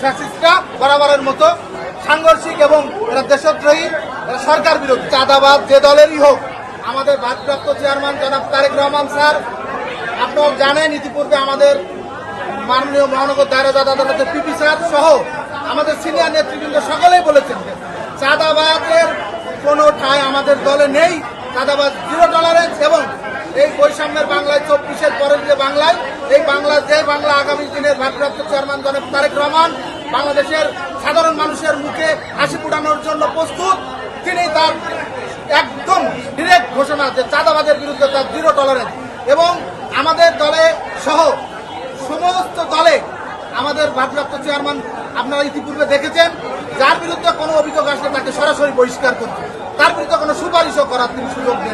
ফ্যাসিস্টরা বরাবরের মতো সাংঘর্ষিক এবং এরা দেশদ্রোহী, এরা সরকার বিরোধী। চাঁদাবাদ যে দলেরই হোক, আমাদের ভারপ্রাপ্ত চেয়ারম্যান জনাব তারেক রহমান স্যার, আপনারা জানেন ইতিপূর্বে আমাদের মাননীয় মহানগর দায়রা জজ আদালতের পিপি স্যার সহ আমাদের সিনিয়র নেতৃবৃন্দ সকলেই বলেছেন যে চাঁদাবাদের কোনো ঠাঁই আমাদের দলে নেই। চাঁদাবাদ জিরো টলারেন্স এবং এই বৈষম্যের বাংলায় 24-এর পরের যে বাংলায়, এই বাংলা যে বাংলা আগামী দিনের ভারপ্রাপ্ত চেয়ারম্যান জনাব তারেক রহমান বাংলাদেশের সাধারণ মানুষের মুখে হাসি ফুটানোর জন্য প্রস্তুত। তিনি তার একদম ডিরেক্ট ঘোষণা যে চাঁদাবাদের বিরুদ্ধে তার জিরো টলারেন্স। এবং আমাদের দলে সহ সমস্ত দলে আমাদের ভারপ্রাপ্ত চেয়ারম্যান আপনারা ইতিপূর্বে দেখেছেন, যার বিরুদ্ধে কোনো অভিযোগ আসলে তাকে সরাসরি বহিষ্কার করতে, তার বিরুদ্ধে কোনো সুপারিশও করার তিনি সুযোগ দেন।